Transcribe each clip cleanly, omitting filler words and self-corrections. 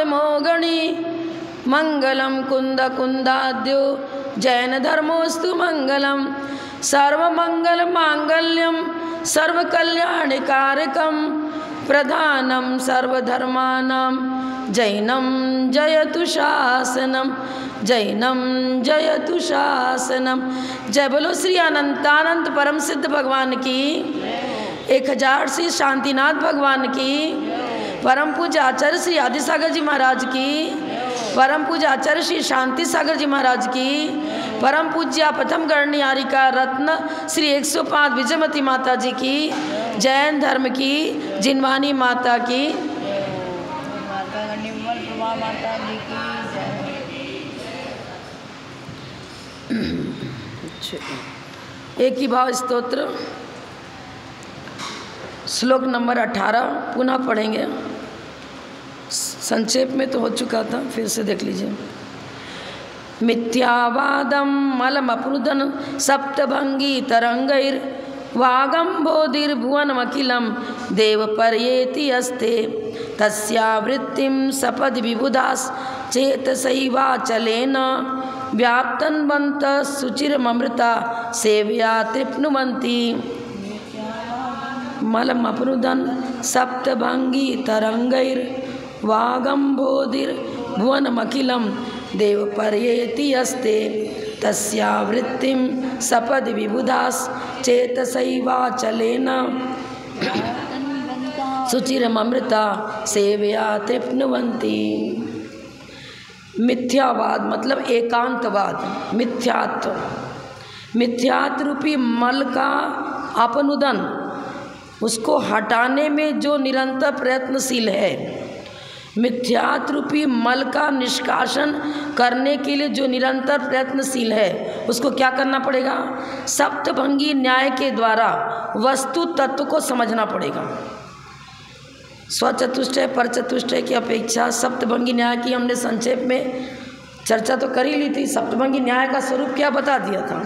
मोगणी मंगलम कुंद कुंदाद्यो जैन धर्मोस्तु मंगलम सर्वमंगल मांगल्यम सर्वकल्याणकारकम प्रधानम सर्वधर्मानां जैनम जयतु शासनम जैनम जयतु शासनम। जय बोलो श्री अनंतानंद परम सिद्ध भगवान की, 1000 श्री शांतिनाथ भगवान की, परम पूज्य आचार्य श्री आदि सागर जी महाराज की, परम पूज्य आचार्य श्री शांति सागर जी महाराज की, परम पूज्य प्रथम गणनियारिका रत्न श्री 105 विजयमती माता जी की, जैन धर्म की जिनवानी माता की, माता जी की जय। एक ही भाव स्तोत्र श्लोक नंबर 18 पुनः पढ़ेंगे। संक्षेप में तो हो चुका था, फिर से देख लीजिए। मिथ्यावादम मलमप्रुदन सप्तभंगी तरंगैर वागम्बोधिर्भुवनमखिलं देवपर्येति अस्ते तस्यावृत्तिं सपद विबुधास चेतसैवाचलेन व्याप्तन्वन्त सुचिरमृता सेव्या तृप्नुवन्ति। मलमप्रुदन सप्तभंगी तरंगैर वागम्बोधिर्भुवनमखिलं देवपर्येति अस्ते तस्यावृत्तिं सपद विबुधास चेतसैवाचलेन सुचिरमृता सेव्या तृप्नुवन्ति। मिथ्यावाद मतलब एकांतवाद, मिथ्यात्व रूपी मल का अपनुदन, उसको हटाने में जो निरंतर प्रयत्नशील है, मिथ्यात्व रूपी मल का निष्कासन करने के लिए जो निरंतर प्रयत्नशील है, उसको क्या करना पड़ेगा? सप्तभंगी न्याय के द्वारा वस्तु तत्व को समझना पड़ेगा। स्वचतुष्टय परचतुष्टय की अपेक्षा सप्तभंगी न्याय की हमने संक्षेप में चर्चा तो कर ही ली थी। सप्तभंगी न्याय का स्वरूप क्या बता दिया था,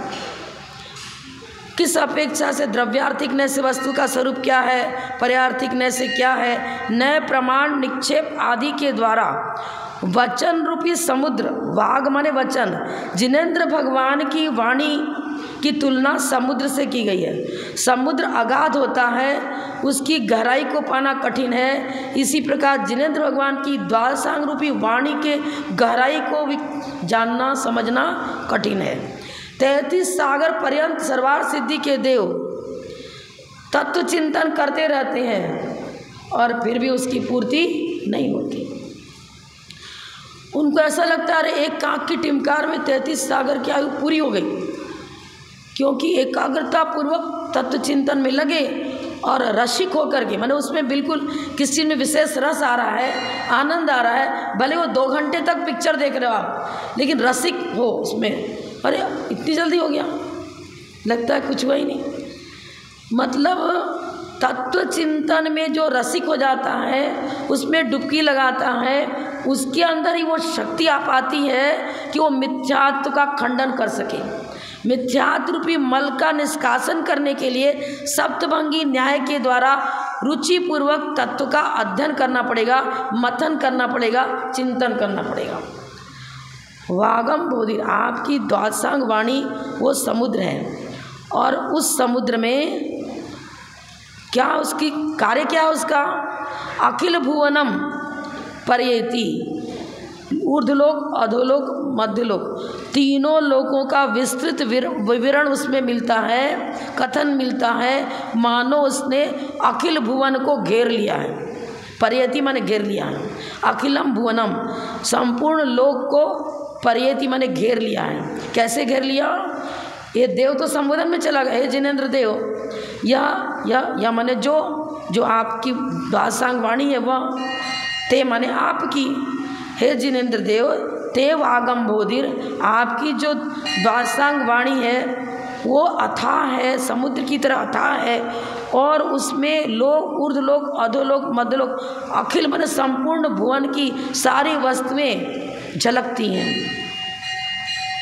किस अपेक्षा से द्रव्यार्थिक न्याय से वस्तु का स्वरूप क्या है, पर्यार्थिक न्याय से क्या है, नए प्रमाण निक्षेप आदि के द्वारा वचन रूपी समुद्र, वाग माने वचन, जिनेंद्र भगवान की वाणी की तुलना समुद्र से की गई है। समुद्र अगाध होता है, उसकी गहराई को पाना कठिन है, इसी प्रकार जिनेंद्र भगवान की द्वादशांग रूपी वाणी के गहराई को भी जानना समझना कठिन है। 33 सागर पर्यंत सर्वार सिद्धि के देव तत्व चिंतन करते रहते हैं और फिर भी उसकी पूर्ति नहीं होती। उनको ऐसा लगता है अरे एक काक की टिमकार में 33 सागर की आयु पूरी हो गई, क्योंकि एकाग्रता पूर्वक तत्व चिंतन में लगे और रसिक होकर के, माने उसमें बिल्कुल किसी चीज़ में विशेष रस आ रहा है, आनंद आ रहा है, भले वो 2 घंटे तक पिक्चर देख रहे हो आप, लेकिन रसिक हो उसमें, अरे इतनी जल्दी हो गया, लगता है कुछ हुआ ही नहीं। मतलब तत्व चिंतन में जो रसिक हो जाता है, उसमें डुबकी लगाता है, उसके अंदर ही वो शक्ति आ पाती है कि वो मिथ्यात्व का खंडन कर सके। मिथ्यात्व रूपी मल का निष्कासन करने के लिए सप्तभंगी न्याय के द्वारा रुचिपूर्वक तत्व का अध्ययन करना पड़ेगा, मथन करना पड़ेगा, चिंतन करना पड़ेगा। वागम बोधिर आपकी द्वादशांग वाणी वो समुद्र है, और उस समुद्र में क्या उसकी कार्य क्या है उसका? अखिल भुवनम पर्येति, ऊर्ध्वलोक, अधोलोक, मध्यलोक, तीनों लोकों का विस्तृत विवरण उसमें मिलता है, कथन मिलता है, मानो उसने अखिल भुवन को घेर लिया है। पर्येति माने घेर लिया है, अखिलम भुवनम संपूर्ण लोक को पर्येति माने घेर लिया है। कैसे घेर लिया? ये देव तो संबोधन में चला गया, हे जिनेंद्र देव, या माने जो आपकी द्वादशांग वाणी है वह, ते माने आपकी, हे जिनेंद्र देव, ते वागम बोधिर आपकी जो द्वादशांग वाणी है वो अथाह है, समुद्र की तरह अथाह है, और उसमें लोक, ऊर्ध्वलोक, अधोलोक, मध्यलोक, अखिल माने संपूर्ण भुवन की सारी वस्तुएं झलकती हैं।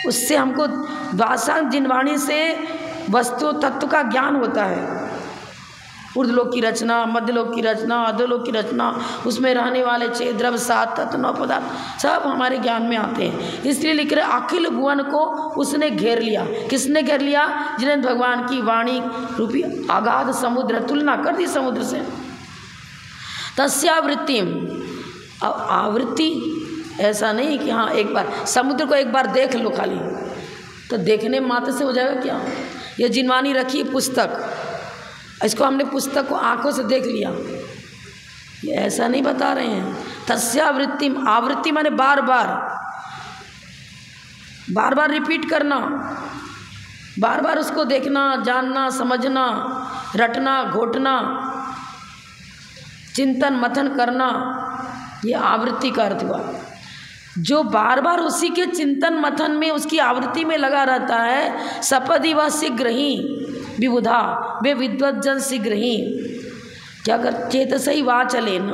उससे हमको द्वादशांग जिनवाणी से वस्तु तत्व का ज्ञान होता है। ऊर्ध्वलोक की रचना, मध्यलोक की रचना, अधोलोक की रचना, उसमें रहने वाले 6 द्रव्य, 7 तत्व, 9 पदार्थ सब हमारे ज्ञान में आते हैं। इसलिए लिख रहे अखिल भुवन को उसने घेर लिया। किसने घेर लिया? जिनेंद्र भगवान की वाणी रूपी अगाध समुद्र, तुलना कर दी समुद्र से। तस्यावृत्तिम, आवृत्ति ऐसा नहीं कि हाँ एक बार समुद्र को एक बार देख लो खाली, तो देखने मात्र से हो जाएगा क्या? ये जिनवानी रखी पुस्तक, इसको हमने पुस्तक को आंखों से देख लिया, ये ऐसा नहीं बता रहे हैं। तस्यावृत्ति, आवृत्ति माने बार बार रिपीट करना, बार बार उसको देखना, जानना, समझना, रटना, घोटना, चिंतन मंथन करना, ये आवृत्ति का अर्थ हुआ। जो बार बार उसी के चिंतन मंथन में, उसकी आवृत्ति में लगा रहता है, सपदि व शीघ्र ही विबुधा, वे विद्वत जन शीघ्र ही क्या कर चेतसई वा चले न।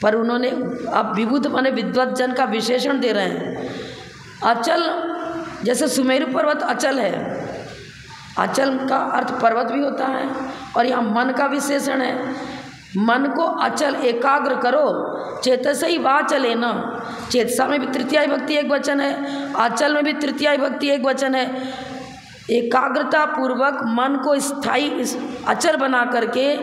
पर उन्होंने अब विबुध माने विद्वत जन का विशेषण दे रहे हैं। अचल, जैसे सुमेरु पर्वत अचल है, अचल का अर्थ पर्वत भी होता है, और यहाँ मन का विशेषण है। मन को अचल एकाग्र करो, चेतसई वा चले न। चेतसा में भी तृतीया विभक्ति एक वचन है, अचल में भी तृतीया विभक्ति एक वचन है। एकाग्रता पूर्वक मन को स्थायी अचल बना करके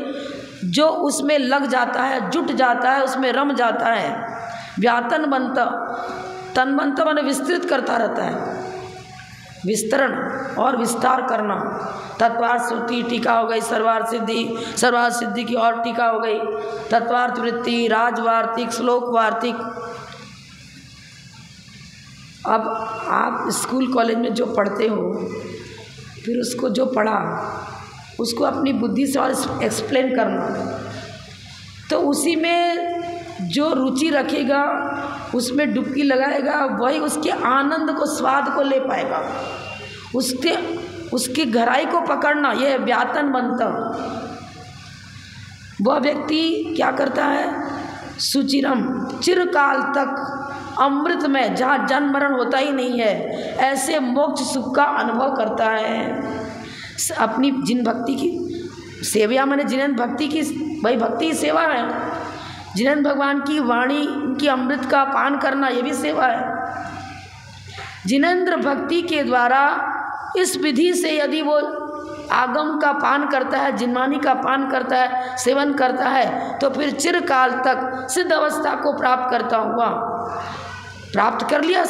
जो उसमें लग जाता है, जुट जाता है, उसमें रम जाता है, व्यातन बनता, तन बनता माने विस्तृत करता रहता है, विस्तरण और विस्तार करना। तत्वार्थ श्रुति टीका हो गई, सर्वार्थ सिद्धि की और टीका हो गई, तत्वार्थ वृत्ति, राजवार्तिक, श्लोक वार्तिक। अब आप स्कूल कॉलेज में जो पढ़ते हो, फिर उसको जो पढ़ा उसको अपनी बुद्धि से और एक्सप्लेन करना, तो उसी में जो रुचि रखेगा, उसमें डुबकी लगाएगा, वही उसके आनंद को, स्वाद को ले पाएगा। उसकी गहराई को पकड़ना, यह व्यातन बनता। वह व्यक्ति क्या करता है? सुचिरम, चिरकाल तक अमृत में, जहाँ जन्म मरण होता ही नहीं है, ऐसे मोक्ष सुख का अनुभव करता है। अपनी जिन भक्ति की सेवा, मैंने जिनेंद्र भक्ति की, भाई भक्ति सेवा है। जिनेंद्र भगवान की वाणी की अमृत का पान करना, ये भी सेवा है। जिनेंद्र भक्ति के द्वारा इस विधि से यदि वो आगम का पान करता है, जिनवानी का पान करता है, सेवन करता है, तो फिर चिरकाल तक सिद्ध अवस्था को प्राप्त करता हुआ, प्राप्त कर लिया,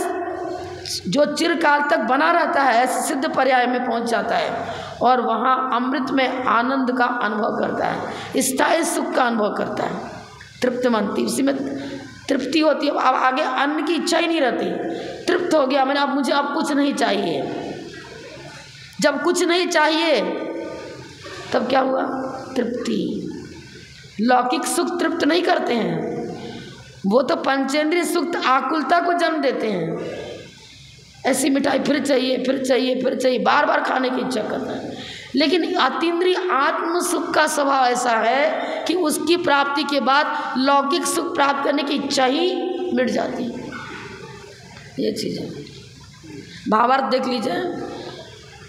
जो चिरकाल तक बना रहता है, ऐसे सिद्ध पर्याय में पहुंच जाता है, और वहाँ अमृत में आनंद का अनुभव करता है, स्थायी सुख का अनुभव करता है, तृप्त मनती, उसी में तृप्ति होती है। अब आगे अन्न की इच्छा ही नहीं रहती, तृप्त हो गया मैंने, अब मुझे अब कुछ नहीं चाहिए। जब कुछ नहीं चाहिए तब क्या हुआ? तृप्ति। लौकिक सुख तृप्त नहीं करते हैं, वो तो पंचेंद्रिय सुख आकुलता को जन्म देते हैं। ऐसी मिठाई फिर चाहिए, फिर चाहिए, फिर चाहिए, बार बार खाने की इच्छा करना है। लेकिन अतीन्द्रिय आत्म सुख का स्वभाव ऐसा है कि उसकी प्राप्ति के बाद लौकिक सुख प्राप्त करने की इच्छा ही मिट जाती है। ये चीज़ है। भावार्थ देख लीजिए।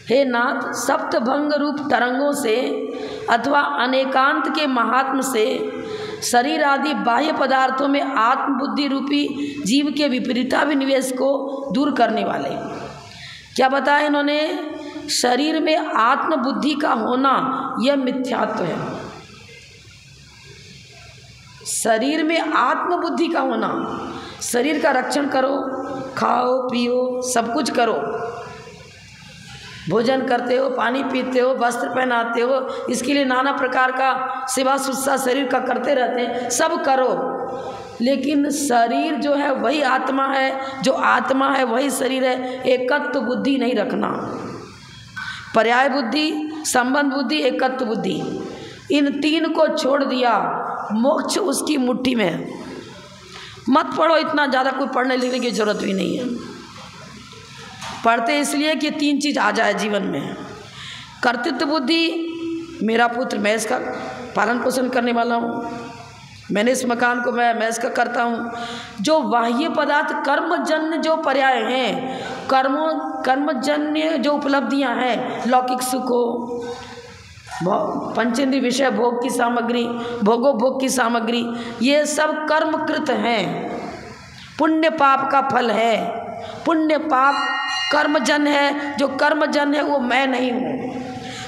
हे नाथ, सप्तभंग रूप तरंगों से अथवा अनेकांत के महात्म से शरीर आदि बाह्य पदार्थों में आत्मबुद्धि रूपी जीव के विपरीताभिनिवेश को दूर करने वाले। क्या बताया इन्होंने? शरीर में आत्मबुद्धि का होना यह मिथ्यात्व है। शरीर में आत्मबुद्धि का होना, शरीर का रक्षण करो, खाओ पियो, सब कुछ करो, भोजन करते हो, पानी पीते हो, वस्त्र पहनाते हो, इसके लिए नाना प्रकार का सेवा शुश्रूषा शरीर का करते रहते हैं, सब करो, लेकिन शरीर जो है वही आत्मा है, जो आत्मा है वही शरीर है। एकत्व बुद्धि नहीं रखना, पर्याय बुद्धि, संबंध बुद्धि, एकत्व बुद्धि, इन तीन को छोड़ दिया, मोक्ष उसकी मुट्ठी में है। मत पढ़ो इतना ज़्यादा, कोई पढ़ने लिखने की जरूरत भी नहीं है। पढ़ते इसलिए कि तीन चीज़ आ जाए जीवन में। कर्तृत्व बुद्धि, मेरा पुत्र, मैं इसका पालन पोषण करने वाला हूँ, मैंने इस मकान को मैं इसका करता हूँ। जो बाह्य पदार्थ कर्मजन्य जो पर्याय हैं, कर्मजन्य जो उपलब्धियाँ हैं, लौकिक सुख हो, पंचेंद्रिय विषय भोग की सामग्री, भोगोपभोग की सामग्री, ये सब कर्मकृत हैं, पुण्य पाप का फल है। पुण्य पाप कर्मजन है, जो कर्मजन है वो मैं नहीं हूँ,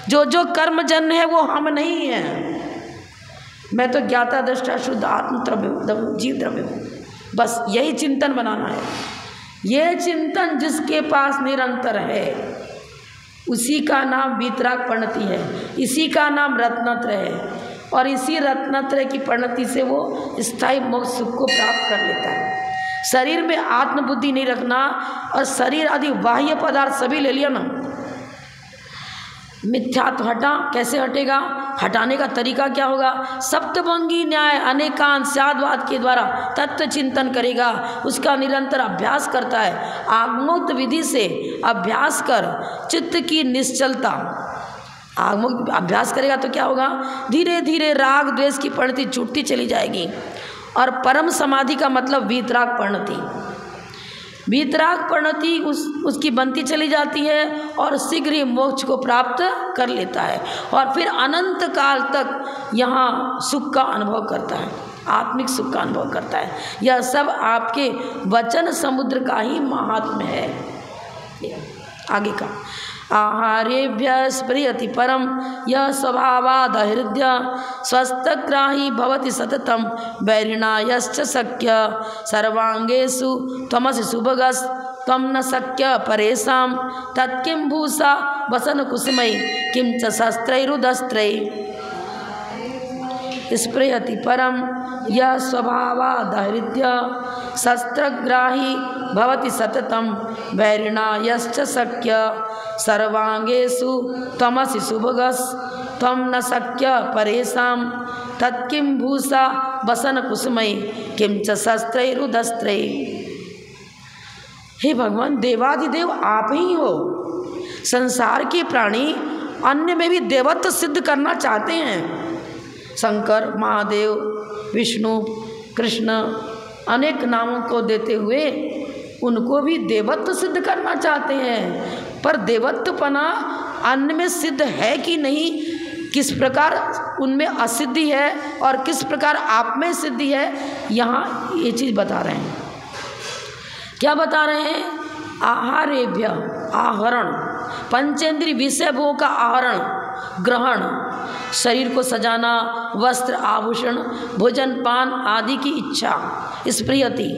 जो कर्मजन है वो हम नहीं हैं। मैं तो ज्ञाता दृष्टा शुद्ध आत्म द्रव्य जीव द्रव्य हूँ। बस यही चिंतन बनाना है। ये चिंतन जिसके पास निरंतर है उसी का नाम वीतराग परिणति है, इसी का नाम रत्नत्रय है, और इसी रत्नत्रय की परिणति से वो स्थायी मोक्ष सुख को प्राप्त कर लेता है। शरीर में आत्मबुद्धि नहीं रखना, और शरीर आदि बाह्य पदार्थ सभी ले लिया ना, मिथ्यात्व हटा, कैसे हटेगा, हटाने का तरीका क्या होगा, सप्तभंगी न्याय अनेकांत स्याद्वाद के द्वारा तत्व चिंतन करेगा, उसका निरंतर अभ्यास करता है। आगमोक्त विधि से अभ्यास कर चित्त की निश्चलता, आगमोक्त अभ्यास करेगा तो क्या होगा, धीरे धीरे राग द्वेष की परिणति छूटती चली जाएगी, और परम समाधि का मतलब वीतराग परिणति। वीतराग परिणति उसकी बनती चली जाती है, और शीघ्र ही मोक्ष को प्राप्त कर लेता है, और फिर अनंत काल तक यहाँ सुख का अनुभव करता है, आत्मिक सुख का अनुभव करता है। यह सब आपके वचन समुद्र का ही महात्म्य है। आगे का आहारेभ्य स्पृहति परम यह स्वभावाद हृदय स्वस्थग्राही भवति सततम वैरिणा यश्च शक्य सर्वांगेषु त्वमसि सुभगस् त्वं न शक्य परेषां तत्किं भूषा वसन कुसुमै किं च शस्त्रैरुदस्त्रै स्पृहति परम यह स्वभावाद हृदय शस्त्रग्राही भवति सततम वैरिणा यश्च शक्य सर्वांगेषु त्वमसि सुभगस् त्वं न शक्य परेषां तत्किं भूषा वसन कुसुमै किं च शस्त्रैरुदस्त्रै। हे भगवान, देवाधिदेव आप ही हो। संसार के प्राणी अन्य में भी देवत्व सिद्ध करना चाहते हैं। शंकर, महादेव, विष्णु, कृष्ण अनेक नामों को देते हुए उनको भी देवत्व सिद्ध करना चाहते हैं, पर देवत्वपना अन्य में सिद्ध है कि नहीं, किस प्रकार उनमें असिद्धि है और किस प्रकार आप में सिद्धि है, यहाँ ये चीज़ बता रहे हैं। क्या बता रहे हैं? आहारेभ्य, आहरण, पंचेंद्रिय विषय भोग का आहरण, ग्रहण, शरीर को सजाना, वस्त्र आभूषण, भोजन पान आदि की इच्छा, स्पृहति,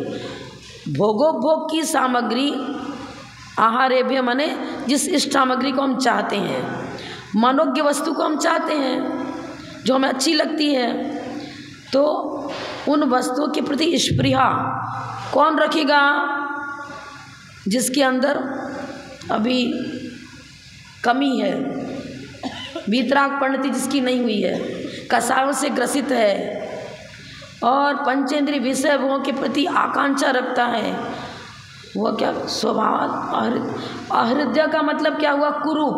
भोगोपभोग की सामग्री, आहारेभ्य माने जिस इष्ट सामग्री को हम चाहते हैं, मनोज्ञ वस्तु को हम चाहते हैं जो हमें अच्छी लगती है, तो उन वस्तुओं के प्रति स्पृहा कौन रखेगा? जिसके अंदर अभी कमी है, वीतराग परिणति जिसकी नहीं हुई है, कसायों से ग्रसित है और पंचेंद्रिय विषय भोगों के प्रति आकांक्षा रखता है, वह क्या स्वभाव अहृदय का मतलब क्या हुआ? कुरूप,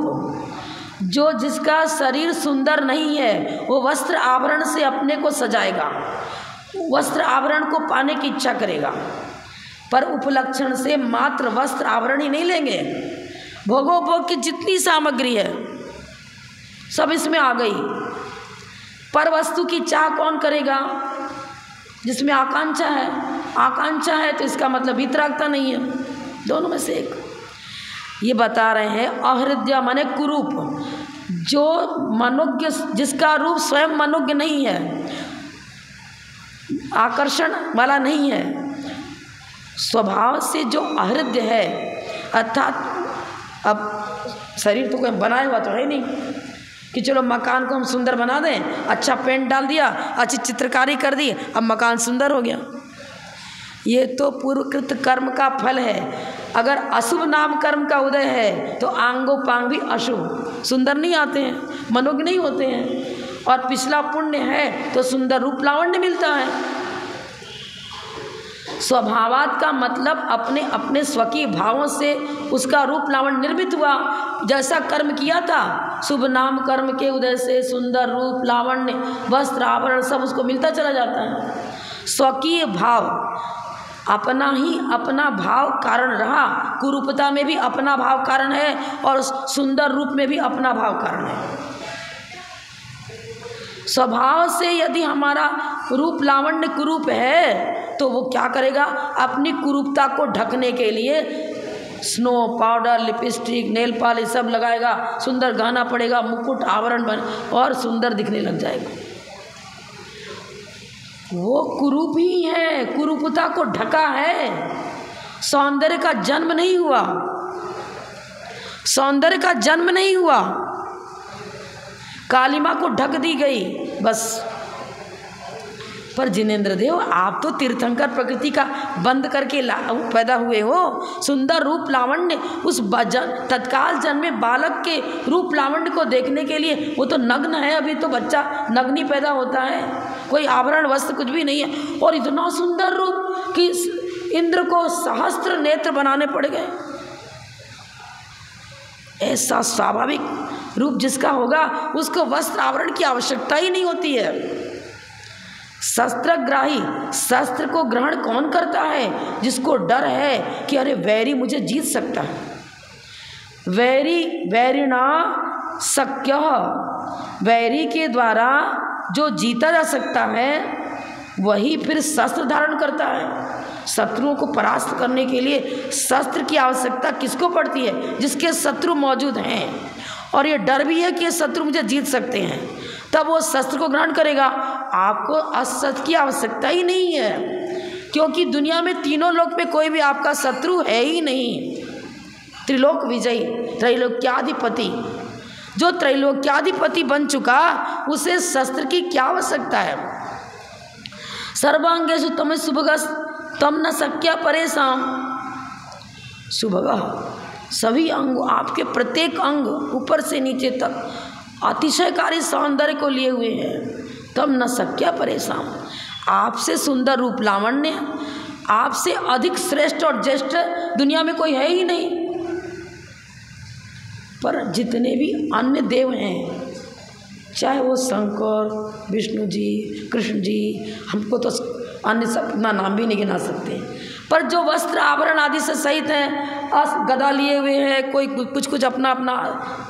जो जिसका शरीर सुंदर नहीं है वो वस्त्र आभरण से अपने को सजाएगा, वस्त्र आभरण को पाने की इच्छा करेगा, पर उपलक्षण से मात्र वस्त्र आभरण ही नहीं लेंगे, भोगोपभोग की जितनी सामग्री है सब इसमें आ गई, पर वस्तु की चाह कौन करेगा? जिसमें आकांक्षा है, आकांक्षा है तो इसका मतलब वीतरागता नहीं है, दोनों में से एक। ये बता रहे हैं अहृदय माने कुरूप, जो मनोज्ञ, जिसका रूप स्वयं मनोज्ञ नहीं है, आकर्षण वाला नहीं है, स्वभाव से जो अहृदय है, अर्थात अब शरीर तो कोई बनाया हुआ तो है नहीं कि चलो मकान को हम सुंदर बना दें, अच्छा पेंट डाल दिया, अच्छी चित्रकारी कर दी, अब मकान सुंदर हो गया। ये तो पूर्वकृत कर्म का फल है। अगर अशुभ नाम कर्म का उदय है तो आंगोपांग भी अशुभ, सुंदर नहीं आते हैं, मनोज्ञ नहीं होते हैं, और पिछला पुण्य है तो सुंदर रूप लावण्य मिलता है। स्वभावात का मतलब अपने अपने स्वकीय भावों से उसका रूप लावण्य निर्मित हुआ। जैसा कर्म किया था, शुभ नाम कर्म के उदय से सुंदर रूप लावण्य वस्त्र आभरण सब उसको मिलता चला जाता है। स्वकीय भाव अपना ही अपना भाव कारण रहा, कुरूपता में भी अपना भाव कारण है और सुंदर रूप में भी अपना भाव कारण है। स्वभाव से यदि हमारा रूप लावण्य कुरूप है तो वो क्या करेगा, अपनी कुरूपता को ढकने के लिए snow powder, lipstick, nail polish सब लगाएगा, सुंदर गाना पड़ेगा, मुकुट आभरण बन और सुंदर दिखने लग जाएगा। वो कुरूप ही है, कुरूपता को ढका है, सौंदर्य का जन्म नहीं हुआ, सौंदर्य का जन्म नहीं हुआ, कालिमा को ढक दी गई बस। पर जिनेंद्र देव, आप तो तीर्थंकर प्रकृति का बंद करके पैदा हुए हो। सुंदर रूप लावण्य उस तत्काल जन्मे बालक के रूप लावण्य को देखने के लिए, वो तो नग्न है, अभी तो बच्चा नग्न ही पैदा होता है, कोई आभरण वस्त्र कुछ भी नहीं है, और इतना सुंदर रूप कि इंद्र को सहस्त्र नेत्र बनाने पड़ गए। ऐसा स्वाभाविक रूप जिसका होगा उसको वस्त्र आवरण की आवश्यकता ही नहीं होती है। शस्त्रग्राही, शस्त्र को ग्रहण कौन करता है? जिसको डर है कि अरे वैरी मुझे जीत सकता है। वैरी वैरिणा शक्य, वैरी के द्वारा जो जीता जा सकता है वही फिर शस्त्र धारण करता है। शत्रुओं को परास्त करने के लिए शस्त्र की आवश्यकता किसको पड़ती है? जिसके शत्रु मौजूद हैं और ये डर भी है कि ये शत्रु मुझे जीत सकते हैं, तब वो शस्त्र को ग्रहण करेगा। आपको अस्त्र की आवश्यकता ही नहीं है, क्योंकि दुनिया में तीनों लोक में कोई भी आपका शत्रु है ही नहीं। त्रिलोक विजयी, त्रैलोक्याधिपति, जो त्रैलोक्याधिपति बन चुका उसे शस्त्र की क्या आवश्यकता है? सर्वांगेषु तम सुभगस तम न शक्या परेशान। सुभगा, सभी अंग, आपके प्रत्येक अंग ऊपर से नीचे तक अतिशयकारी सौंदर्य को लिए हुए हैं। तम न शक्या परेशान, आपसे सुंदर रूप लावण्य, आपसे अधिक श्रेष्ठ और ज्येष्ठ दुनिया में कोई है ही नहीं। पर जितने भी अन्य देव हैं, चाहे वो शंकर, विष्णु जी, कृष्ण जी, हमको तो अन्य सब इतना नाम भी नहीं गिना सकते, पर जो वस्त्र आभरण आदि से सहित हैं, गदा लिए हुए हैं, कोई कुछ अपना अपना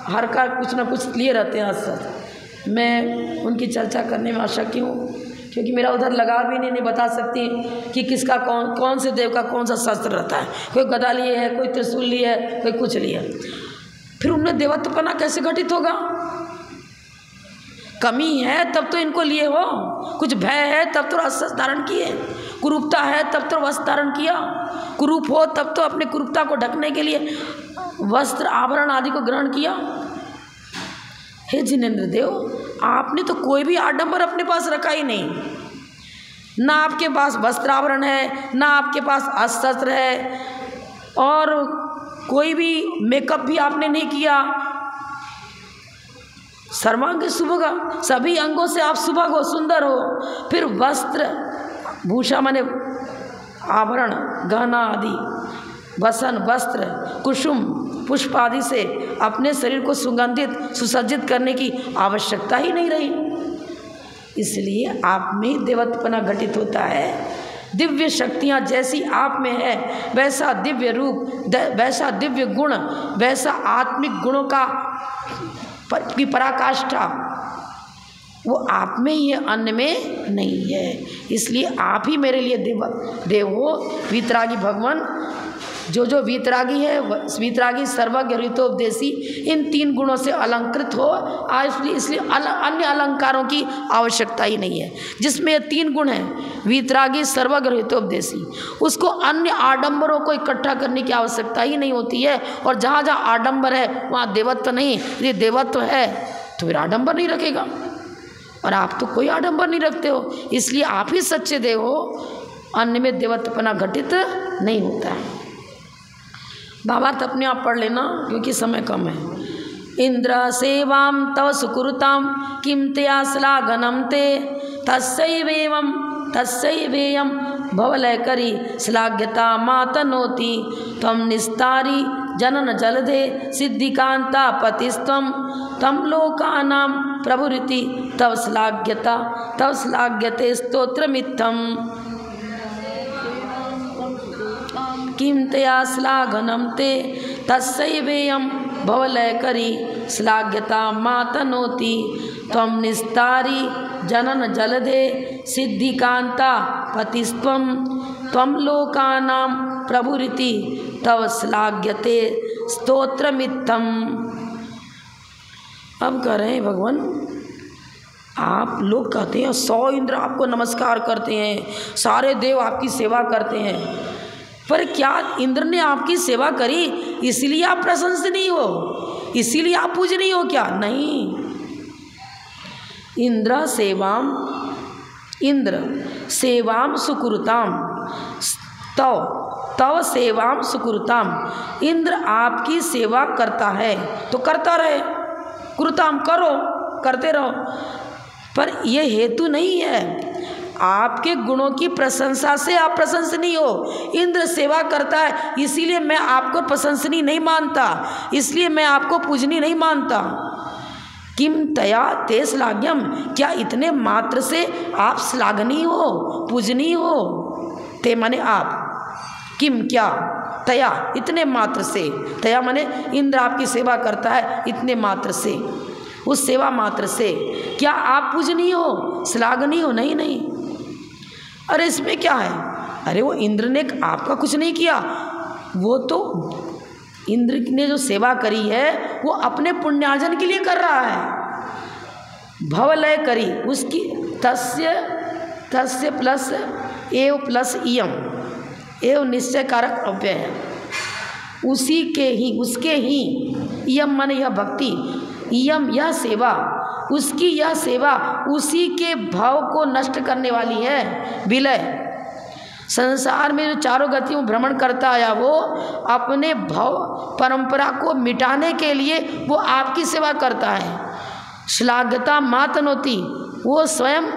हर का कुछ ना कुछ लिए रहते हैं अस्त्र। मैं उनकी चर्चा करने में अशक्य हूँ, क्योंकि मेरा उधर लगाव भी नहीं बता सकती कि किसका कौन से देव का कौन सा शस्त्र रहता है। कोई गदा लिए है, कोई त्रिशूल लिए है, कोई कुछ लिए, फिर उनमें देवत्वपना कैसे घटित होगा? कमी है तब तो इनको लिए हो, कुछ भय है तब तो अस्त्र धारण किए, कुरूपता है तब तो वस्त्र धारण किया, कुरूप हो तब तो अपने कुरूपता को ढकने के लिए वस्त्र आभरण आदि को ग्रहण किया। हे जिनेंद्र देव, आपने तो कोई भी आडंबर अपने पास रखा ही नहीं, ना आपके पास वस्त्र आभरण है, ना आपके पास अस्त्र है, और कोई भी मेकअप भी आपने नहीं किया। सर्वांग सुभगा, सभी अंगों से आप सुभग हो, सुंदर हो। फिर वस्त्र भूषा माने आभरण, गहना आदि, वसन, वस्त्र, कुसुम, पुष्प आदि से अपने शरीर को सुगंधित सुसज्जित करने की आवश्यकता ही नहीं रही। इसलिए आप में देवत्वपना घटित होता है। दिव्य शक्तियाँ जैसी आप में है, वैसा दिव्य रूप, वैसा दिव्य गुण, वैसा आत्मिक गुणों की पराकाष्ठा वो आप में ही है, अन्य में नहीं है। इसलिए आप ही मेरे लिए देव हो। वीतरागी भगवान, जो वीतरागी है, वीतरागी सर्वज्ञ ऋतोपदेशी, इन तीन गुणों से अलंकृत हो। इसलिए अन्य अलंकारों की आवश्यकता ही नहीं है। जिसमें ये तीन गुण हैं, वीतरागी, सर्वज्ञ, ऋतोपदेशी, उसको अन्य आडंबरों को इकट्ठा करने की आवश्यकता ही नहीं होती है। और जहाँ जहाँ आडंबर है वहाँ देवत्व नहीं। यदि देवत्व है तो फिर आडंबर नहीं रखेगा, और आप तो कोई आडंबर नहीं रखते हो, इसलिए आप ही सच्चे देव हो। अन्य में देवत्वपना घटित नहीं होता है। भावार्थ अपने आप पढ़ लेना, क्योंकि समय कम है। इंद्र सेवाम तव सुकुरुताम किम तया श्लाघनम ते तस्यैवेयं भवलयकरी श्लाघ्यता मातनोति तम निस्तारी जनन जलधे सिद्धिकांता पतिस्त्वं तम लोकानां प्रभुरिति तव श्लाघ्यते स्तोत्रमित्थम्। किं तया श्लाघनं ते तस्यैवेयं भवलयकरी श्लाघ्यता मातनोति त्वं निस्तारी जनन जलधे सिद्धिकांता पतिस्त्वं त्वं लोकानां प्रभुरिति तव श्लाघ्यते स्तोत्रमित्थम्। अब कह रहे हैं भगवान, आप लोग कहते हैं 100 इंद्र आपको नमस्कार करते हैं, सारे देव आपकी सेवा करते हैं, पर क्या इंद्र ने आपकी सेवा करी इसलिए आप प्रशंसनीय हो, इसीलिए आप पूजनीय हो क्या? नहीं। इंद्र सेवाम सुकुरुताम तव सेवाम सुकुरुताम। इंद्र आपकी सेवा करता है तो करता रहे, कुरुताम करो, करते रहो, पर यह हेतु नहीं है आपके गुणों की प्रशंसा से आप प्रशंसनीय हो। इंद्र सेवा करता है इसीलिए मैं आपको प्रशंसनीय नहीं मानता, इसलिए मैं आपको पूजनीय नहीं मानता। किम तया ते श्लाघ्यम, क्या इतने मात्र से आप श्लाघनीय हो, पूजनीय हो? ते माने आप, किम क्या, तया इतने मात्र से, तया माने इंद्र आपकी सेवा करता है इतने मात्र से, उस सेवा मात्र से क्या आप पूजनीय हो, श्लाघनीय हो? नहीं नहीं। अरे इसमें क्या है? अरे वो इंद्र ने आपका कुछ नहीं किया, वो तो इंद्र ने जो सेवा करी है वो अपने पुण्यार्जन के लिए कर रहा है। भवलय करी उसकी, तस्य प्लस एव प्लस इयम, एव निश्चय कारक अव्यय है, उसी के ही, उसके ही, इयम मन यह भक्ति, इयम यह सेवा, उसकी यह सेवा उसी के भाव को नष्ट करने वाली है। विलय, संसार में जो चारों गतियों में भ्रमण करता आया वो अपने भाव परंपरा को मिटाने के लिए वो आपकी सेवा करता है। श्लाघ्यता मातनोति, वो स्वयं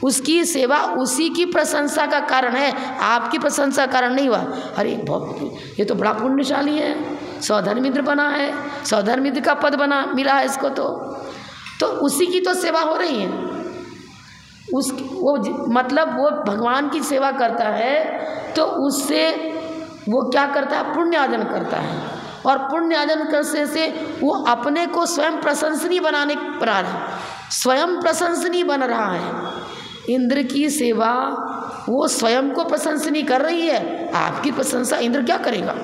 उसकी सेवा उसी की प्रशंसा का कारण है, आपकी प्रशंसा कारण नहीं हुआ। अरे ये तो बड़ा पुण्यशाली है, सौधर्मित्र बना है, सौधर्मित्र का पद बना मिला है इसको, तो उसी की तो सेवा हो रही है। मतलब वो भगवान की सेवा करता है तो उससे वो क्या करता है, पुण्यार्जन करता है, और पुण्यार्जन करने से वो अपने को स्वयं प्रशंसनीय बनाने पर आ रहा है, स्वयं प्रशंसनीय बन रहा है। इंद्र की सेवा वो स्वयं को प्रशंसनीय कर रही है, आपकी प्रशंसा इंद्र क्या करेगा?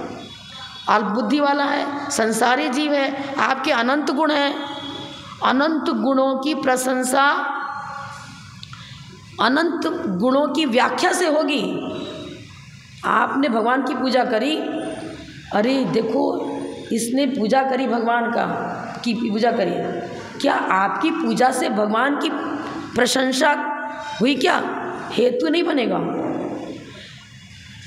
अल्प बुद्धि वाला है, संसारी जीव है, आपके अनंत गुण हैं, अनंत गुणों की प्रशंसा अनंत गुणों की व्याख्या से होगी। आपने भगवान की पूजा करी, अरे देखो इसने पूजा करी भगवान की पूजा करी, क्या आपकी पूजा से भगवान की प्रशंसा हुई क्या? हेतु नहीं बनेगा।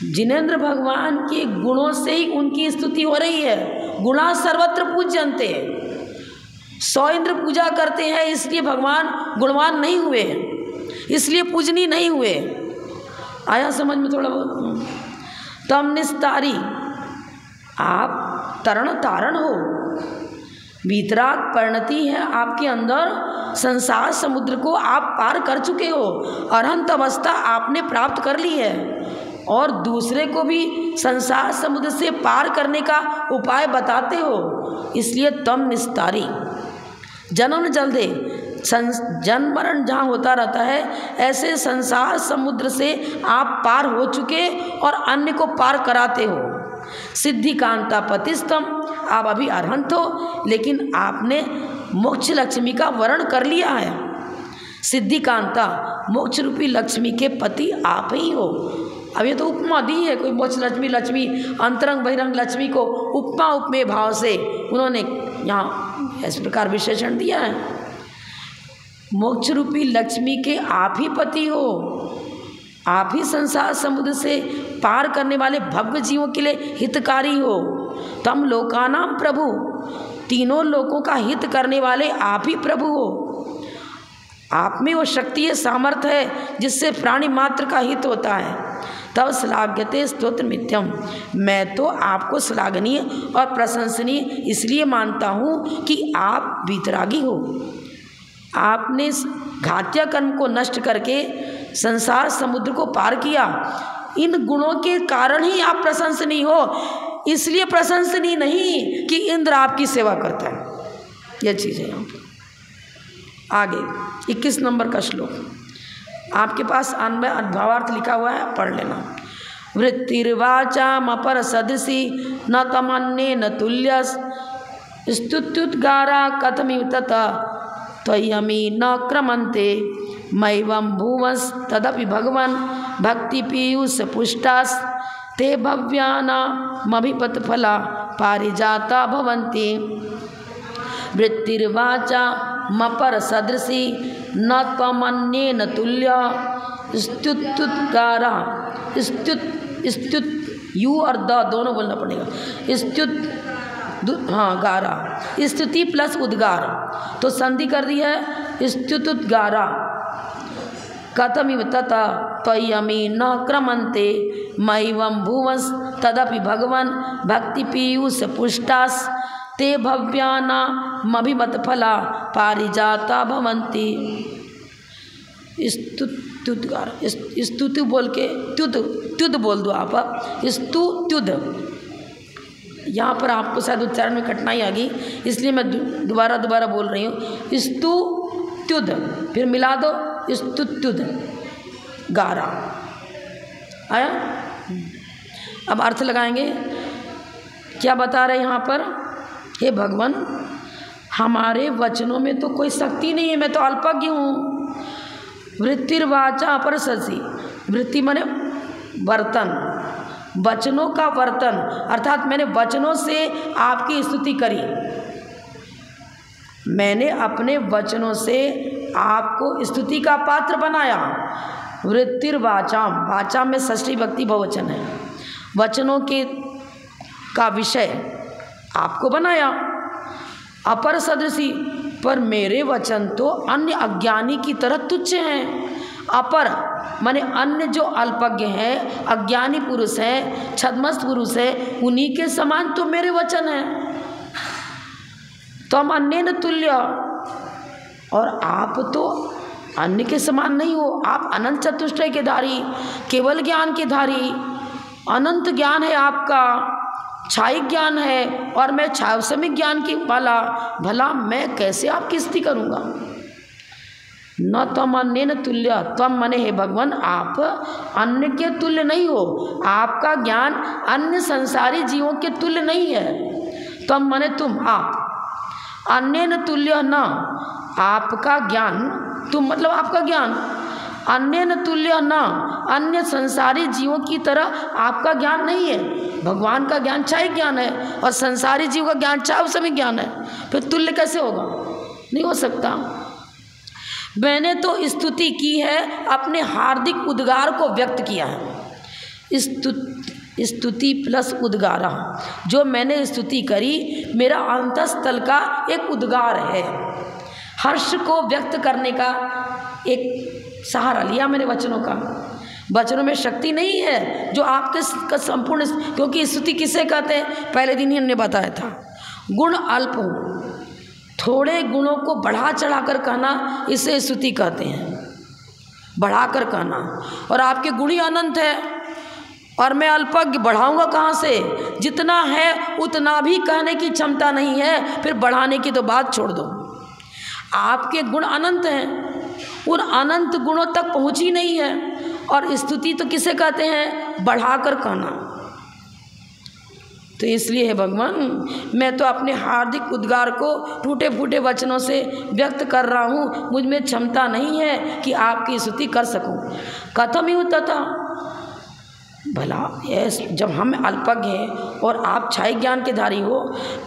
जिनेंद्र भगवान के गुणों से ही उनकी स्तुति हो रही है। गुणा सर्वत्र पूज्यन्ते, 100 इंद्र पूजा करते हैं इसलिए भगवान गुणवान नहीं हुए, इसलिए पूजनीय नहीं हुए। आया समझ में थोड़ा बहुत? तम निस्तारी, आप तरण तारण हो, वीतराग परिणति है आपके अंदर, संसार समुद्र को आप पार कर चुके हो, अरहंत अवस्था आपने प्राप्त कर ली है, और दूसरे को भी संसार समुद्र से पार करने का उपाय बताते हो, इसलिए तम निस्तारी। जन्म जल्दे, जन्म मरण जहाँ होता रहता है, ऐसे संसार समुद्र से आप पार हो चुके और अन्य को पार कराते हो। सिद्धिकांता पतिस्तम, आप अभी अरहंत हो लेकिन आपने मोक्ष लक्ष्मी का वर्ण कर लिया है। सिद्धिकांता, मोक्ष रूपी लक्ष्मी के पति आप ही हो। अब ये तो उपमा दी है, कोई मोक्ष लक्ष्मी, लक्ष्मी अंतरंग बहिरंग लक्ष्मी को उपमा उपमेय भाव से उन्होंने यहाँ इस प्रकार विशेषण दिया है। मोक्ष रूपी लक्ष्मी के आप ही पति हो, आप ही संसार समुद्र से पार करने वाले भव्य जीवों के लिए हितकारी हो। तम लोकानाम प्रभु, तीनों लोकों का हित करने वाले आप ही प्रभु हो। आप में वो शक्ति है, सामर्थ्य है जिससे प्राणी मात्र का हित होता है। तब श्लाघ्यते स्तोत्र मिथ्यम, मैं तो आपको श्लाघनीय और प्रशंसनीय इसलिए मानता हूँ कि आप वीतरागी हो। आपने घात्य कर्म को नष्ट करके संसार समुद्र को पार किया, इन गुणों के कारण ही आप प्रशंसनीय हो, इसलिए प्रशंसनीय नहीं कि इंद्र आपकी सेवा करता है। यह चीज़ है यहाँ पर। आगे 21 नंबर का श्लोक आपके पास अन्वय भावार्थ लिखा हुआ है, पढ़ लेना। वृत्तिर्वाचामपर सदृशी न तमन्ये न तुल्यस् स्तुत्युद्गारा कथमिव तथा त्वय्यमी न क्रमन्ते मैवं भुवस्तदपि भगवन् भक्तिपीयूष पुष्टास् ते भव्यानामभिपतफला पारिजाता भवन्ति। वृत्तिर्वाचामपर सदृशी न त्वमन्ये न तुल्य स्तुत्युद्गारा स्तुत यू और द दोनों बोलना पड़ेगा। गारा स्तुति प्लस उद्गार तो संधि कर दी है स्तुत्युद्गारा कथमिव तथा त्वय्यमी न क्रमन्ते मैवं भुवस् तदपि भगवन् भक्तिपीयूष पुष्टास् ते भव्यानामभिमतफला पारिजाता भवन्ति। स्तुत्युद्गार स्तुति बोल के त्युद बोल दो आप स्तुत्युद। यहाँ पर आपको शायद उच्चारण में कठिनाई आ गई इसलिए मैं दोबारा बोल रही हूँ। स्तुत्युद फिर मिला दो स्तुत्युद गारा आया। अब अर्थ लगाएंगे। क्या बता रहे यहाँ पर, हे भगवान हमारे वचनों में तो कोई शक्ति नहीं है, मैं तो अल्पज्ञ हूँ। वृत्तिर्वाचा अपर सदृशी, वृत्ति माने वर्तन, वचनों का वर्तन अर्थात मैंने वचनों से आपकी स्तुति करी, मैंने अपने वचनों से आपको स्तुति का पात्र बनाया। वृत्तिर्वाचाम, वाचाम में षष्ठी विभक्ति बहुवचन है, वचनों के का विषय आपको बनाया। अपर सदृशी, पर मेरे वचन तो अन्य अज्ञानी की तरह तुच्छ हैं। अपर माने अन्य जो अल्पज्ञ हैं, अज्ञानी पुरुष हैं, छद्मस्त पुरुष हैं, उन्हीं के समान तो मेरे वचन हैं। तम अन्य न तुल्य, और आप तो अन्य के समान नहीं हो, आप अनंत चतुष्टय के धारी, केवल ज्ञान के धारी, अनंत ज्ञान है आपका, छाई ज्ञान है और मैं छावसमिक ज्ञान की वाला, भला मैं कैसे आपकी स्तुति करूँगा। न तम अन्य न तुल्य, तम मने हे भगवान आप अन्य के तुल्य नहीं हो, आपका ज्ञान अन्य संसारी जीवों के तुल्य नहीं है। तम मने तुम, आप, अन्य न तुल्य न, आपका ज्ञान, तुम मतलब आपका ज्ञान, अन्य न तुल्य न, अन्य संसारी जीवों की तरह आपका ज्ञान नहीं है। भगवान का ज्ञान छाई ज्ञान है और संसारी जीव का ज्ञान छावसमिक ज्ञान है, फिर तुल्य कैसे होगा, नहीं हो सकता। मैंने तो स्तुति की है, अपने हार्दिक उद्गार को व्यक्त किया है। स्तुति प्लस उद्गारा, जो मैंने स्तुति करी मेरा अंतस्थल का एक उद्गार है, हर्ष को व्यक्त करने का एक सहारा लिया मैंने वचनों का। वचनों में शक्ति नहीं है जो आपके संपूर्ण, क्योंकि स्तुति किसे कहते हैं, पहले दिन ही हमने बताया था, गुण अल्प हो, थोड़े गुणों को बढ़ा चढ़ा कर कहना, इसे स्तुति कहते हैं, बढ़ा कर कहना। और आपके गुण ही अनंत है और मैं अल्पज्ञ, बढ़ाऊंगा कहाँ से, जितना है उतना भी कहने की क्षमता नहीं है, फिर बढ़ाने की तो बात छोड़ दो। आपके गुण अनंत हैं, उन अनंत गुणों तक पहुँची नहीं है। और स्तुति तो किसे कहते हैं, बढ़ाकर कहना। तो इसलिए है भगवान मैं तो अपने हार्दिक उद्गार को टूटे फूटे वचनों से व्यक्त कर रहा हूँ, मुझ में क्षमता नहीं है कि आपकी स्तुति कर सकूँ। कथम ही तथा, भला ये जब हम अल्पज्ञ हैं और आप छाई ज्ञान के धारी हो,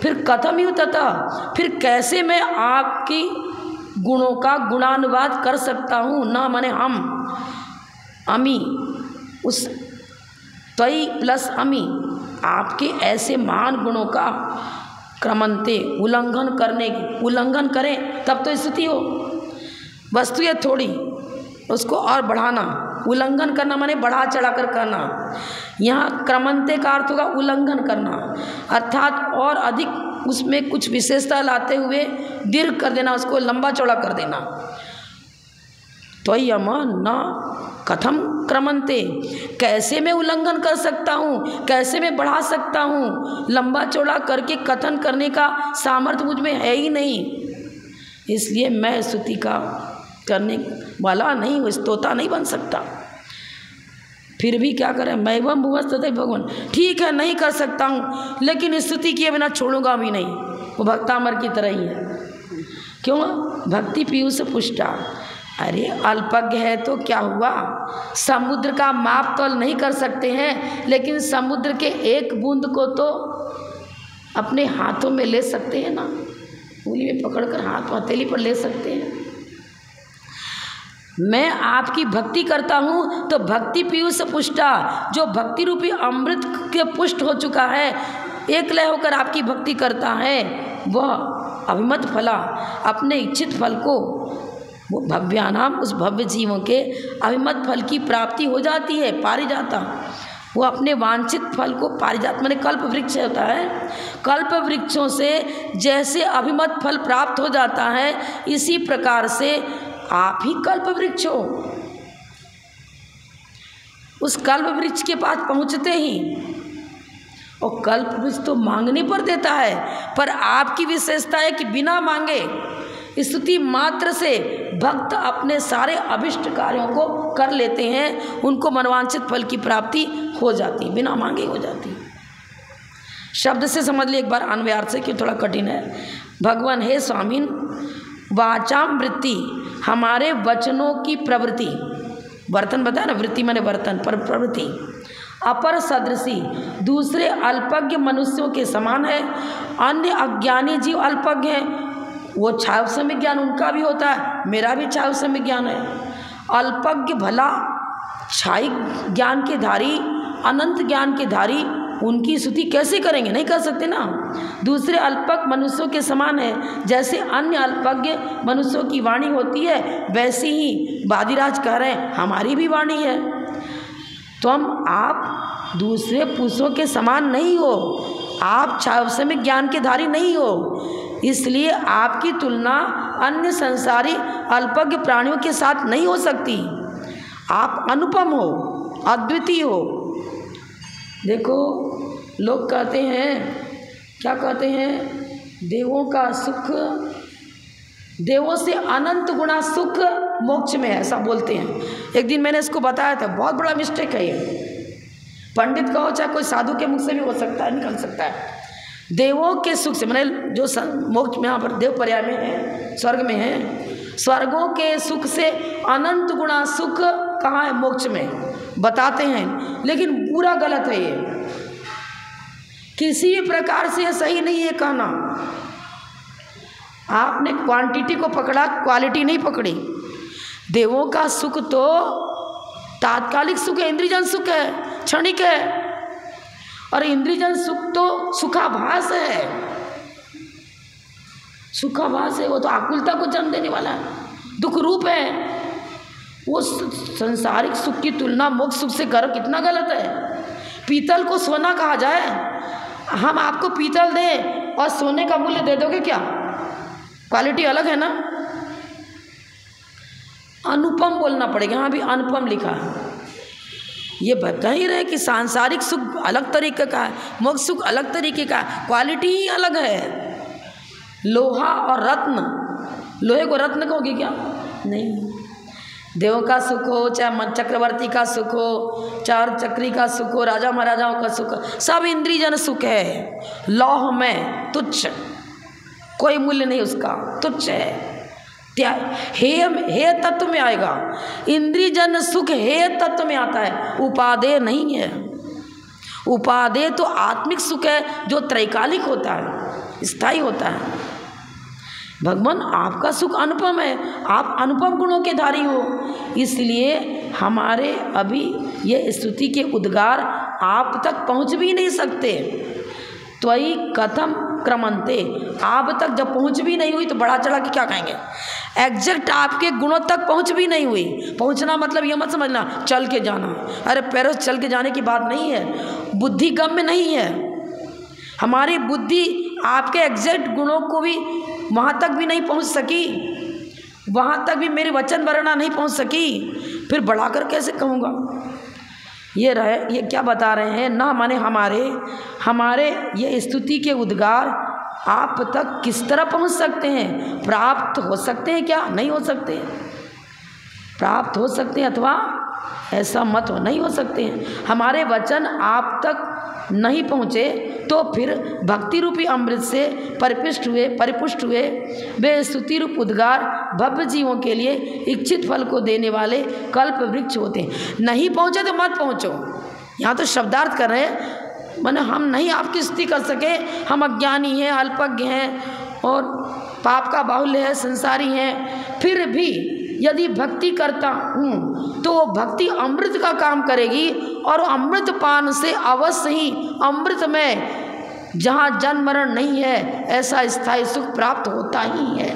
फिर कथम ही तथा, फिर कैसे मैं आपकी गुणों का गुणानुवाद कर सकता हूँ। ना माने हम, अमी, उस त्वयि प्लस अमी, आपके ऐसे महान गुणों का क्रमंते उल्लंघन करें तब तो स्तुति हो। वस्तु ये थोड़ी, उसको और बढ़ाना, उल्लंघन करना माने बढ़ा चढ़ा कर करना। यहाँ क्रमंते का अर्थ होगा उल्लंघन करना, अर्थात और अधिक उसमें कुछ विशेषता लाते हुए दीर्घ कर देना, उसको लंबा चौड़ा कर देना। त्वय्यम न कथम क्रमंते, कैसे मैं उल्लंघन कर सकता हूँ, कैसे मैं बढ़ा सकता हूँ, लंबा चौड़ा करके कथन करने का सामर्थ्य मुझ में है ही नहीं। इसलिए मैं स्तुति का करने वाला नहीं हूँ, स्तोता नहीं बन सकता। फिर भी क्या करें, मैं वह भुवस्तते भगवान, ठीक है नहीं कर सकता हूँ, लेकिन स्तुति किए बिना छोड़ूंगा भी नहीं। वो भक्तामर की तरह ही है। क्यों? भक्ति पीयूष पुष्टा। अरे अल्पज्ञ है तो क्या हुआ, समुद्र का माप तोल नहीं कर सकते हैं, लेकिन समुद्र के एक बूंद को तो अपने हाथों में ले सकते हैं ना, उंगली में पकड़कर हाथ हथेली पर ले सकते हैं। मैं आपकी भक्ति करता हूँ तो भक्ति पीयूष पुष्टा, जो भक्ति रूपी अमृत के पुष्ट हो चुका है, एक लय होकर आपकी भक्ति करता है, वह अभिमत फला, अपने इच्छित फल को, वो भव्यानाम, उस भव्य जीवों के अभिमत फल की प्राप्ति हो जाती है। पारिजाता, वो अपने वांछित फल को, पारिजात माने कल्प वृक्ष होता है, कल्प वृक्षों से जैसे अभिमत फल प्राप्त हो जाता है, इसी प्रकार से आप ही कल्प वृक्ष हो। उस कल्प वृक्ष के पास पहुंचते ही, और कल्प वृक्ष तो मांगने पर देता है, पर आपकी विशेषता है कि बिना मांगे स्तुति मात्र से भक्त अपने सारे अभिष्ट कार्यों को कर लेते हैं, उनको मनवांछित फल की प्राप्ति हो जाती, बिना मांगे हो जाती। शब्द से समझ लिए एक बार, अन्वयार्थ से, क्यों थोड़ा कठिन है। भगवान हे स्वामीन, वाचाम वृत्ति, हमारे वचनों की प्रवृत्ति, वर्तन बताया ना, वृत्ति माने वर्तन, पर प्रवृत्ति अपर सदृशी, दूसरे अल्पज्ञ मनुष्यों के समान है। अन्य अज्ञानी जीव अल्पज्ञ हैं, वो छाव समय ज्ञान उनका भी होता है, मेरा भी छाव समय ज्ञान है। अल्पज्ञ भला छाई ज्ञान के धारी, अनंत ज्ञान के धारी, उनकी स्तुति कैसे करेंगे, नहीं कर सकते ना। दूसरे अल्पज्ञ मनुष्यों के समान है, जैसे अन्य अल्पज्ञ मनुष्यों की वाणी होती है, वैसे ही वादिराज कह रहे हैं हमारी भी वाणी है। तो आप दूसरे पुरुषों के समान नहीं हो, आप छाव समय ज्ञान के धारी नहीं हो, इसलिए आपकी तुलना अन्य संसारी अल्पज्ञ प्राणियों के साथ नहीं हो सकती। आप अनुपम हो, अद्वितीय हो। देखो लोग कहते हैं, क्या कहते हैं, देवों का सुख, देवों से अनंत गुना सुख मोक्ष में है, ऐसा बोलते हैं। एक दिन मैंने इसको बताया था, बहुत बड़ा मिस्टेक है ये। पंडित कहो चाहे कोई साधु के मुख से भी हो सकता है, निकल सकता है। देवों के सुख से मैंने जो मोक्ष में, यहाँ पर देव पर्याय में है, स्वर्ग में है, स्वर्गों के सुख से अनंत गुना सुख कहाँ है, मोक्ष में बताते हैं, लेकिन पूरा गलत है ये। किसी भी प्रकार से ये सही नहीं है कहना। आपने क्वांटिटी को पकड़ा, क्वालिटी नहीं पकड़ी। देवों का सुख तो तात्कालिक सुख है, इंद्रियजन सुख है, क्षणिक है, और इंद्रियजन सुख तो सुखाभास है, सुखाभास है, वो तो आकुलता को जन्म देने वाला है, दुख रूप है। वो संसारिक सुख की तुलना मोक्ष सुख से करो, कितना गलत है। पीतल को सोना कहा जाए, हम आपको पीतल दें और सोने का मूल्य दे दोगे क्या? क्वालिटी अलग है ना। अनुपम बोलना पड़ेगा, यहाँ भी अनुपम लिखा है। ये बता ही रहे कि सांसारिक सुख अलग तरीके का है, मोक्ष सुख अलग तरीके का है, क्वालिटी ही अलग है। लोहा और रत्न, लोहे को रत्न कहोगे क्या? नहीं। देवों का सुख हो, चाहे चक्रवर्ती का सुख हो, चार चक्री का सुख हो, राजा महाराजाओं का सुख, सब इंद्रियजन सुख है। लौह में तुच्छ, कोई मूल्य नहीं उसका, तुच्छ है। हे तत्व में आएगा। इंद्रियजन सुख हे तत्व में आता है, उपादेय नहीं है। उपादेय तो आत्मिक सुख है जो त्रैकालिक होता है, स्थायी होता है। भगवान आपका सुख अनुपम है, आप अनुपम गुणों के धारी हो, इसलिए हमारे अभी ये स्तुति के उद्गार आप तक पहुंच भी नहीं सकते। त्वयि कथम क्रमंते, आप तक जब पहुंच भी नहीं हुई तो बढ़ा चढ़ा के क्या कहेंगे। एग्जैक्ट आपके गुणों तक पहुंच भी नहीं हुई। पहुंचना मतलब ये मत समझना चल के जाना, अरे पैरों से चल के जाने की बात नहीं है, बुद्धि गम्य नहीं है। हमारी बुद्धि आपके एग्जैक्ट गुणों को भी वहाँ तक भी नहीं पहुँच सकी, वहाँ तक भी मेरी वचन वर्णना नहीं पहुँच सकी, फिर बढ़ाकर कैसे कहूँगा। ये क्या बता रहे हैं ना, माने हमारे ये स्तुति के उद्गार आप तक किस तरह पहुंच सकते हैं? प्राप्त हो सकते हैं क्या? नहीं हो सकते। प्राप्त हो सकते हैं अथवा ऐसा मत हो नहीं हो सकते हैं। हमारे वचन आप तक नहीं पहुँचे तो फिर भक्ति रूपी अमृत से परिपुष्ट हुए वे स्तुति रूप उद्गार भव्य जीवों के लिए इच्छित फल को देने वाले कल्प वृक्ष होते हैं। नहीं पहुँचे तो मत पहुँचो। यहाँ तो शब्दार्थ कर रहे हैं, माने हम नहीं आपकी स्तुति कर सके, हम अज्ञानी हैं, अल्पज्ञ हैं और पाप का बाहुल्य है, संसारी हैं, फिर भी यदि भक्ति करता हूँ तो भक्ति अमृत का काम करेगी और अमृत पान से अवश्य ही अमृत में जहाँ जन्म मरण नहीं है ऐसा स्थायी सुख प्राप्त होता ही है।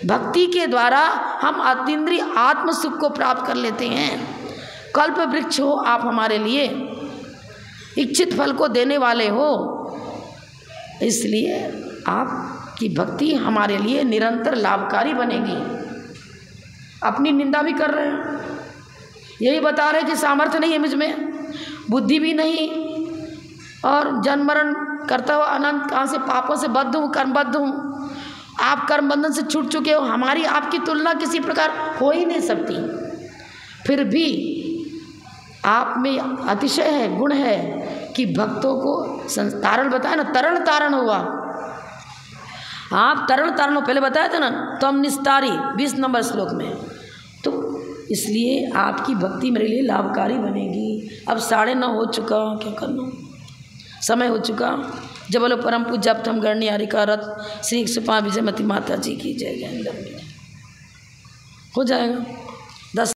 भक्ति के द्वारा हम अतीन्द्रिय आत्म सुख को प्राप्त कर लेते हैं। कल्प वृक्ष हो आप हमारे लिए, इच्छित फल को देने वाले हो, इसलिए आपकी भक्ति हमारे लिए निरंतर लाभकारी बनेगी। अपनी निंदा भी कर रहे हैं, यही बता रहे हैं कि सामर्थ्य नहीं है मुझ में, बुद्धि भी नहीं और जन्म मरण करता हुआ अनंत कहाँ से पापों से बद्ध हूँ, कर्मबद्ध हूँ। आप कर्म बंधन से छूट चुके हो, हमारी आपकी तुलना किसी प्रकार हो ही नहीं सकती। फिर भी आप में अतिशय है, गुण है कि भक्तों को तारण बताया ना, तरण तारण हुआ। आप तरण तारण पहले बताया था ना, तम निस्तारी 20 नंबर श्लोक में। तो इसलिए आपकी भक्ति मेरे लिए लाभकारी बनेगी। अब 9:30 हो चुका, क्या करना, समय हो चुका। जब बोलो परम पूज्य अपथम गणनी हरिका रथ श्री 105 विजयमती माता जी की जय। जय हो जाएगा।